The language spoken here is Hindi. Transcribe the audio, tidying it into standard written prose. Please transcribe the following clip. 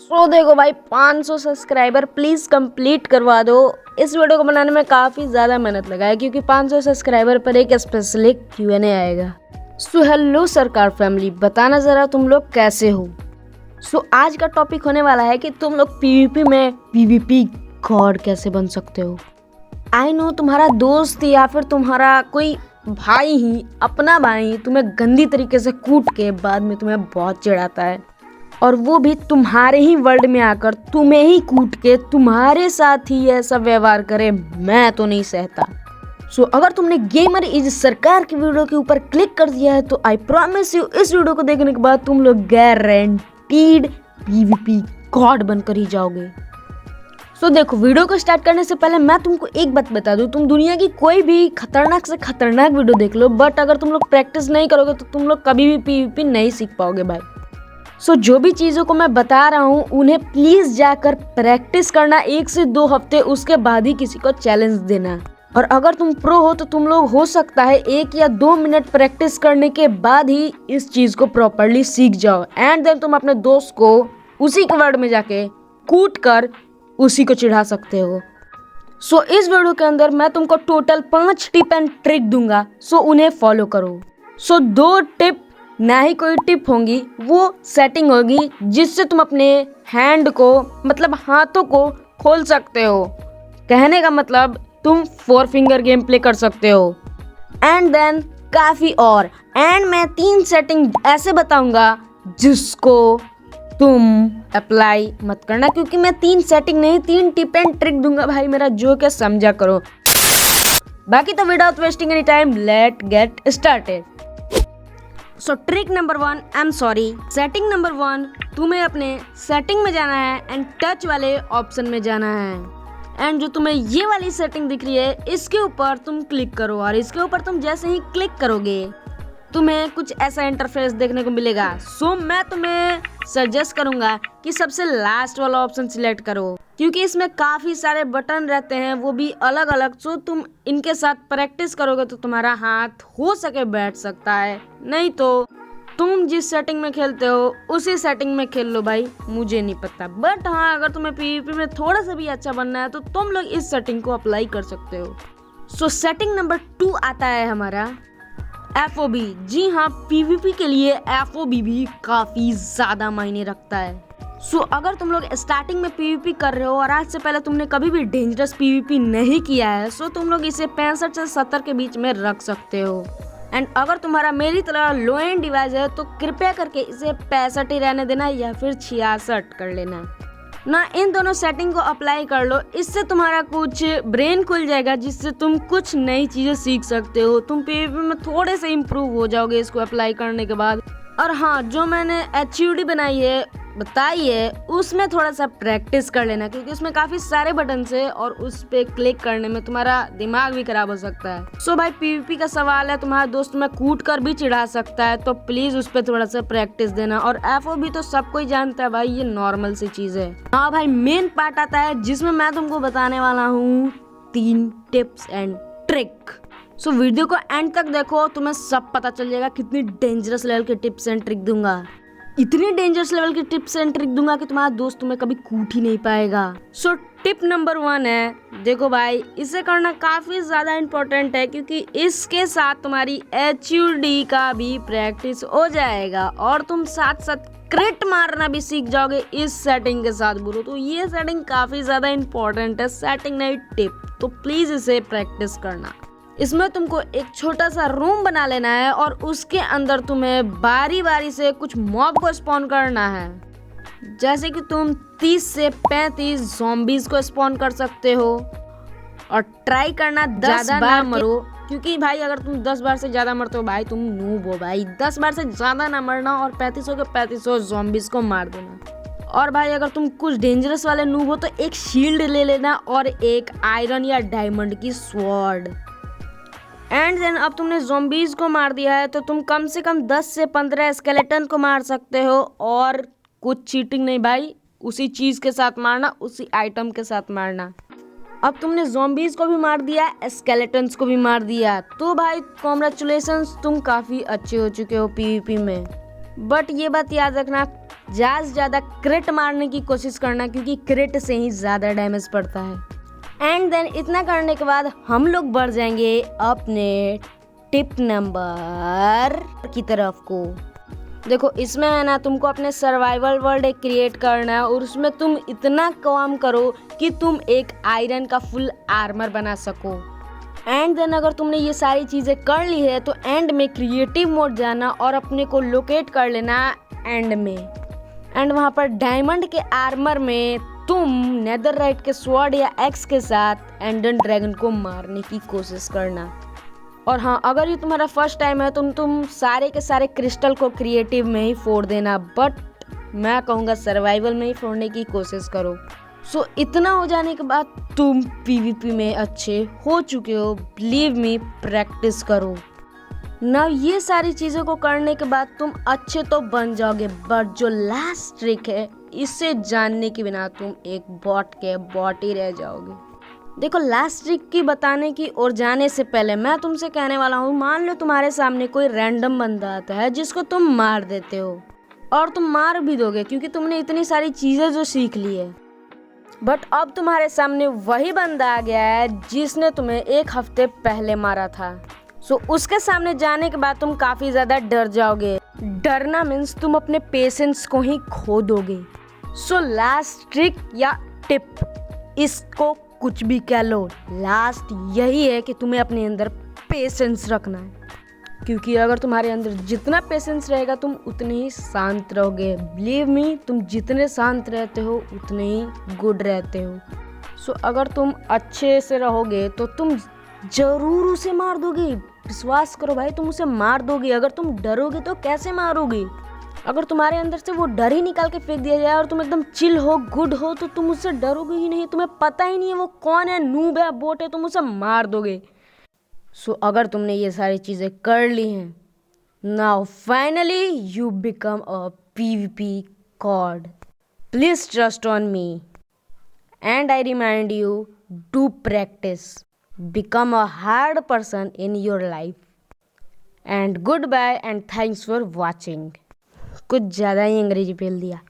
देखो भाई 500 सब्सक्राइबर प्लीज़ कंप्लीट करवा दो। इस वीडियो को बनाने में काफ़ी ज़्यादा मेहनत लगा है क्योंकि 500 सब्सक्राइबर पर एक स्पेशल Q&A आएगा। हेलो सरकार फैमिली, बताना ज़रा तुम लोग कैसे हो। आज का टॉपिक होने वाला है कि तुम लोग पीवीपी में पीवीपी गॉड कैसे बन सकते हो। आई नो तुम्हारा दोस्त या फिर तुम्हारा कोई भाई ही, अपना भाई तुम्हें गंदी तरीके से कूट के बाद में तुम्हें बहुत चिढ़ाता है, और वो भी तुम्हारे ही वर्ल्ड में आकर तुम्हें ही कूट के तुम्हारे साथ ही ऐसा व्यवहार करे। मैं तो नहीं सहता। अगर तुमने गेमर इज सरकार की वीडियो के ऊपर क्लिक कर दिया है तो आई प्रॉमिस यू इस वीडियो को देखने के बाद तुम लोग गारंटीड पीवीपी गॉड बनकर ही जाओगे। देखो, वीडियो को स्टार्ट करने से पहले मैं तुमको एक बात बता दूं, तुम दुनिया की कोई भी खतरनाक से खतरनाक वीडियो देख लो, बट अगर तुम लोग प्रैक्टिस नहीं करोगे तो तुम लोग कभी भी पीवीपी नहीं सीख पाओगे भाई। जो भी चीज़ों को मैं बता रहा हूँ उन्हें प्लीज़ जाकर प्रैक्टिस करना 1 से 2 हफ्ते, उसके बाद ही किसी को चैलेंज देना। और अगर तुम प्रो हो तो तुम लोग हो सकता है 1 या 2 मिनट प्रैक्टिस करने के बाद ही इस चीज़ को प्रॉपरली सीख जाओ, एंड देन तुम अपने दोस्त को उसी के वर्ड में जाके कूट कर उसी को चिढ़ा सकते हो। इस वीडियो के अंदर मैं तुमको टोटल 5 टिप एंड ट्रिक दूंगा, उन्हें फॉलो करो। 2 टिप ना ही कोई टिप होंगी, वो सेटिंग होगी जिससे तुम अपने हैंड को, मतलब हाथों को खोल सकते हो। कहने का मतलब तुम 4 फिंगर गेम प्ले कर सकते हो, एंड देन काफ़ी और। एंड मैं 3 सेटिंग ऐसे बताऊंगा जिसको तुम अप्लाई मत करना, क्योंकि मैं 3 सेटिंग नहीं 3 टिप एंड ट्रिक दूंगा भाई, मेरा जो क्या समझा करो। बाकी तो without wasting any time let get started. Trick number 1, I am sorry, setting number 1, तुम्हें अपने सेटिंग में जाना है एंड टच वाले ऑप्शन में जाना है, एंड जो तुम्हें ये वाली सेटिंग दिख रही है इसके ऊपर तुम क्लिक करो, और इसके ऊपर तुम जैसे ही क्लिक करोगे तुम्हें कुछ ऐसा इंटरफेस देखने को मिलेगा। मैं तुम्हें सजेस्ट करूंगा कि सबसे लास्ट वाला ऑप्शन सिलेक्ट करो, क्योंकि इसमें काफ़ी सारे बटन रहते हैं, वो भी अलग अलग। तुम इनके साथ प्रैक्टिस करोगे तो तुम्हारा हाथ हो सके बैठ सकता है, नहीं तो तुम जिस सेटिंग में खेलते हो उसी सेटिंग में खेल लो भाई, मुझे नहीं पता। बट हाँ, अगर तुम्हें पीवीपी में थोड़ा सा भी अच्छा बनना है तो तुम लोग इस सेटिंग को अप्लाई कर सकते हो। सेटिंग नंबर 2 आता है हमारा FOB। जी हाँ, पीवीपी के लिए FOB भी काफ़ी ज़्यादा मायने रखता है। अगर तुम लोग स्टार्टिंग में पीवीपी कर रहे हो और आज से पहले तुमने कभी भी डेंजरस पीवीपी नहीं किया है, तुम लोग इसे 65 से 70 के बीच में रख सकते हो। एंड अगर तुम्हारा मेरी तरह लो एंड डिवाइस है तो कृपया करके इसे 65 ही रहने देना या फिर 66 कर लेना ना। इन दोनों सेटिंग को अप्लाई कर लो, इससे तुम्हारा कुछ ब्रेन खुल जाएगा, जिससे तुम कुछ नई चीज़ें सीख सकते हो। तुम पीवीपी में थोड़े से इम्प्रूव हो जाओगे इसको अप्लाई करने के बाद। और हाँ, जो मैंने HUD बताई है उसमें थोड़ा सा प्रैक्टिस कर लेना, क्योंकि उसमें काफ़ी सारे बटन है और उस पर क्लिक करने में तुम्हारा दिमाग भी खराब हो सकता है। भाई, पीवीपी का सवाल है, तुम्हारा दोस्त में कूट कर भी चिढ़ा सकता है, तो प्लीज़ उस पर थोड़ा सा प्रैक्टिस देना। और FOB तो सब कोई जानता है भाई, ये नॉर्मल सी चीज़ है। हाँ भाई, मेन पार्ट आता है जिसमें मैं तुमको बताने वाला हूँ 3 टिप्स एंड ट्रिक। वीडियो को एंड तक देखो, तुम्हें सब पता चल जाएगा कितनी डेंजरस लेवल के टिप्स एंड ट्रिक दूंगा। इतनी डेंजरस लेवल की टिप्स एंड ट्रिक दूंगा कि तुम्हारा दोस्त तुम्हें कभी कूट ही नहीं पाएगा। टिप नंबर 1 है, देखो भाई, इसे करना काफ़ी ज़्यादा इम्पोर्टेंट है, क्योंकि इसके साथ तुम्हारी HUD का भी प्रैक्टिस हो जाएगा और तुम साथ साथ क्रिट मारना भी सीख जाओगे इस सेटिंग के साथ ब्रो। तो ये सेटिंग काफ़ी ज़्यादा इम्पोर्टेंट है, सेटिंग नहीं टिप, तो प्लीज़ इसे प्रैक्टिस करना। इसमें तुमको एक छोटा सा रूम बना लेना है और उसके अंदर तुम्हें बारी बारी से कुछ मॉब को स्पॉन करना है। जैसे कि तुम 30 से 35 ज़ॉम्बीज़ को स्पॉन कर सकते हो, और ट्राई करना 10 बार ना मरो, क्योंकि भाई अगर तुम 10 बार से ज़्यादा मरते हो भाई तुम नूब हो भाई। 10 बार से ज़्यादा ना मरना और 3500 के 3500 ज़ॉम्बीज़ को मार देना। और भाई अगर तुम कुछ डेंजरस वाले नूब हो तो एक शील्ड ले लेना और एक आयरन या डायमंड की स्वॉर्ड। एंड देन अब तुमने ज़ॉम्बीज़ को मार दिया है तो तुम कम से कम 10 से 15 स्केलेटन को मार सकते हो, और कुछ चीटिंग नहीं भाई, उसी चीज़ के साथ मारना, उसी आइटम के साथ मारना। अब तुमने ज़ॉम्बीज़ को भी मार दिया, स्केलेटन्स को भी मार दिया, तो भाई कॉन्ग्रेचुलेशंस, तुम काफ़ी अच्छे हो चुके हो पीवीपी में। बट ये बात याद रखना, ज़्यादा से ज़्यादा क्रिट मारने की कोशिश करना, क्योंकि क्रिट से ही ज़्यादा डैमेज पड़ता है। एंड देन इतना करने के बाद हम लोग बढ़ जाएंगे अपने टिप नंबर की तरफ को। देखो इसमें है ना, तुमको अपने सर्वाइवल वर्ल्ड एक क्रिएट करना है और उसमें तुम इतना काम करो कि तुम एक आयरन का फुल आर्मर बना सको। एंड देन अगर तुमने ये सारी चीज़ें कर ली है तो एंड में क्रिएटिव मोड जाना और अपने को लोकेट कर लेना एंड में। एंड वहाँ पर डायमंड के आर्मर में तुम नेदरराइट के स्वॉर्ड या एक्स के साथ एंडन ड्रैगन को मारने की कोशिश करना। और हाँ, अगर ये तुम्हारा फर्स्ट टाइम है तो तुम सारे के सारे क्रिस्टल को क्रिएटिव में ही फोड़ देना, बट मैं कहूँगा सर्वाइवल में ही फोड़ने की कोशिश करो। सो इतना हो जाने के बाद तुम पीवीपी में अच्छे हो चुके हो। बिलीव मी, प्रैक्टिस करो ना। ये सारी चीज़ों को करने के बाद तुम अच्छे तो बन जाओगे, बट जो लास्ट ट्रिक है इसे जानने के बिना तुम एक बॉट ही रह जाओगे। देखो लास्ट ट्रिक की बताने की और जाने से पहले मैं तुमसे कहने वाला हूँ, मान लो तुम्हारे सामने कोई रैंडम बंदा आता है जिसको तुम मार देते हो, और तुम मार भी दोगे क्योंकि तुमने इतनी सारी चीज़ें जो सीख ली है। बट अब तुम्हारे सामने वही बंदा आ गया है जिसने तुम्हें एक हफ्ते पहले मारा था। सो उसके सामने जाने के बाद तुम काफ़ी ज़्यादा डर जाओगे। डरना मीन्स तुम अपने पेशेंस को ही खो दोगे। सो लास्ट ट्रिक या टिप, इसको कुछ भी कह लो, लास्ट यही है कि तुम्हें अपने अंदर पेशेंस रखना है, क्योंकि अगर तुम्हारे अंदर जितना पेशेंस रहेगा तुम उतने ही शांत रहोगे। बिलीव मी, तुम जितने शांत रहते हो उतने ही गुड रहते हो। सो अगर तुम अच्छे से रहोगे तो तुम जरूर उसे मार दोगे। विश्वास करो भाई, तुम उसे मार दोगे। अगर तुम डरोगे तो कैसे मारोगे? अगर तुम्हारे अंदर से वो डर ही निकाल के फेंक दिया जाए और तुम एकदम चिल हो, गुड हो, तो तुम उससे डरोगे ही नहीं। तुम्हें पता ही नहीं है वो कौन है, नूब है, बोट है, तुम उसे मार दोगे। सो अगर तुमने ये सारी चीज़ें कर ली हैं, now finally you become a PvP God. Please trust on me and I remind you, do practice, become a hard person in your life. And goodbye and thanks for watching. कुछ ज़्यादा ही अंग्रेजी फेल दिया।